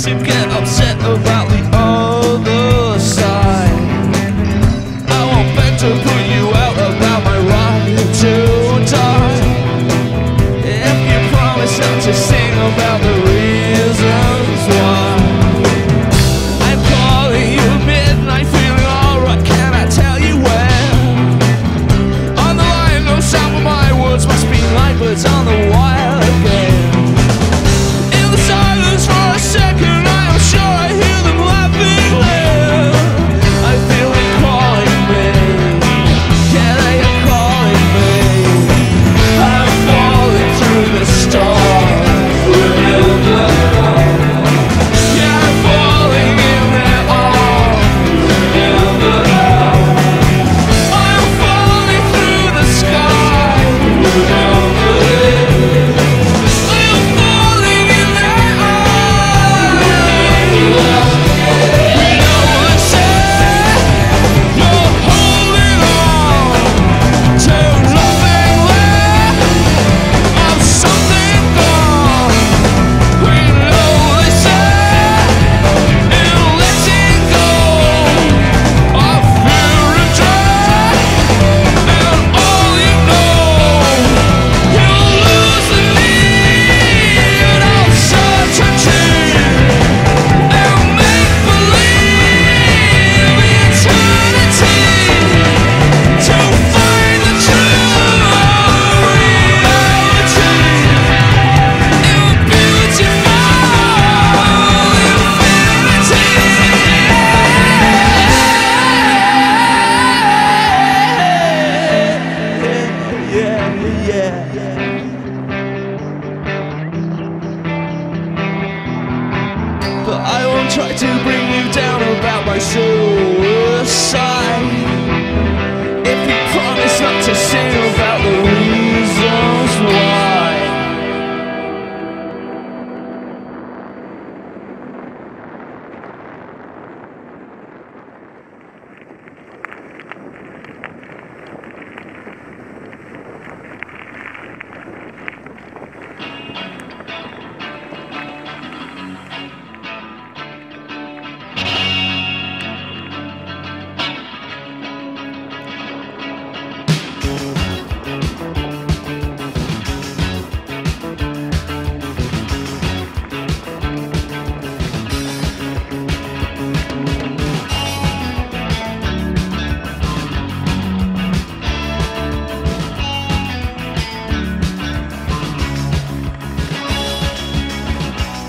to get upset about the other side. I won't beg to put you out about my right to die. If you promise not to sing about the reasons why. I'm calling you midnight, feeling alright, can I tell you where? On the line, no sound but my words must be like birds on the wire again. In the silence for a second, I am sure I hear them laughing there. I feel them calling me, yeah, they are calling me. I'm falling through the storm. Yeah, I'm falling in their arms. I'm falling through the sky. I'm falling in their arms. You know what I said? You're holding on to nothing left of something gone. We know what I said. In letting go of fear and dread, and all you know, you'll lose the need of certainty and make believe eternity to find the true reality. But I won't try to bring you down about my suicide. If you promise not to sing about the reasons why.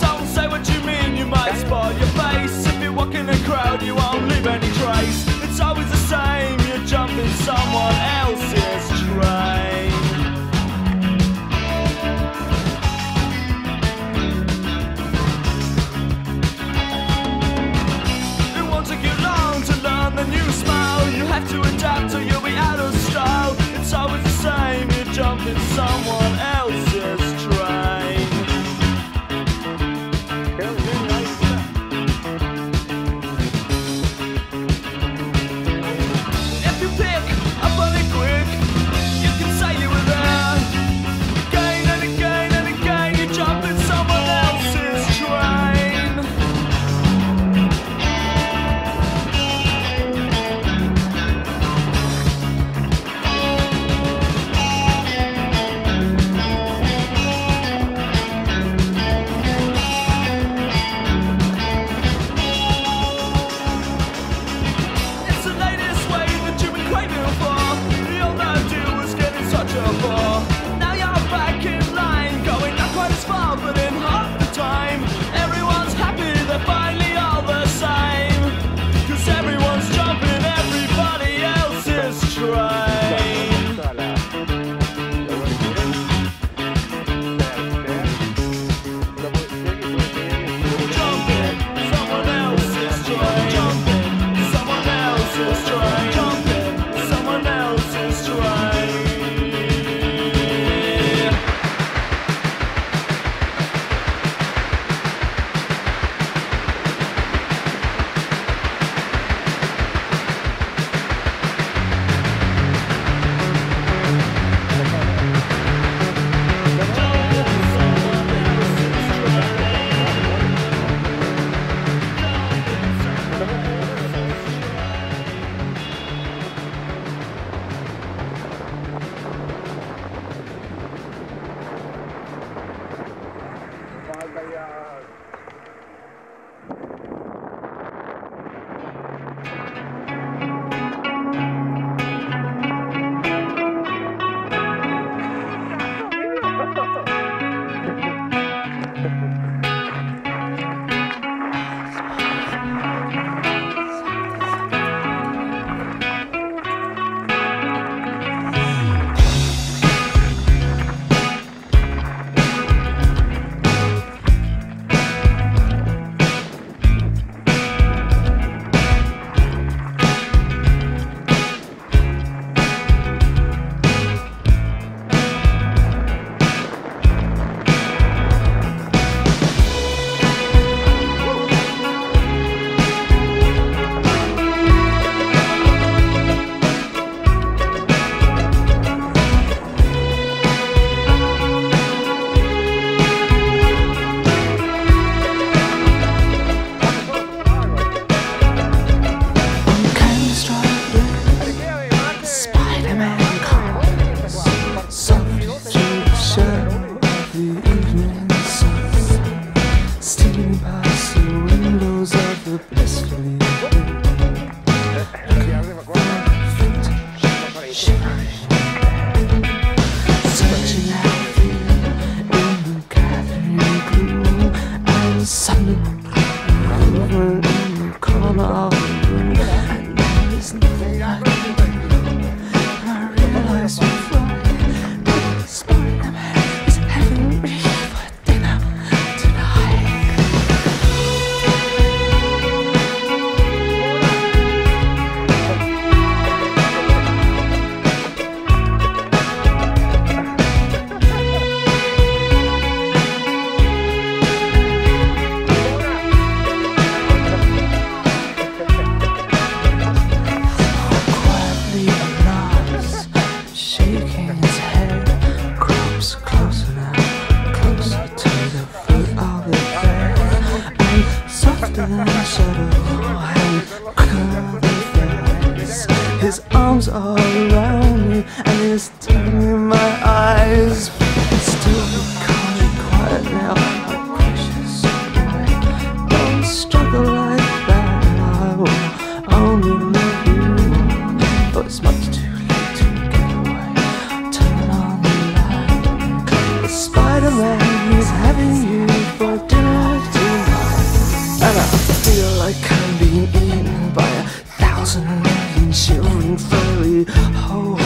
Don't say what you mean, you might spoil your face. If you walk in a crowd, you won't leave any trace. It's always the same, you're jumping someone else's train. It won't take you long to learn the new smile. You have to adapt or you'll be out of style. It's always the same, you're jumping someone else's train. If you pick up on it quick, you can say you were there. Again and again and again, you jump in someone else's train. the best for you. Searching out for you in the gathering gloom, and suddenly over in the corner of the room, and there is nothing I can do. And I realize before that Spider-Man is having me for dinner tonight. Shaking his head, crops closer now, closer to the foot of the bed, and softer than a shadow and curvy face. His arms are around me and he's turning my eyes. Still you can't be quiet now, my precious boy. Don't struggle like that, I will only love you, but it's much too Spider-Man is having you for dinner tonight. And I feel like I'm being eaten by 1,000 million shivering furry holes.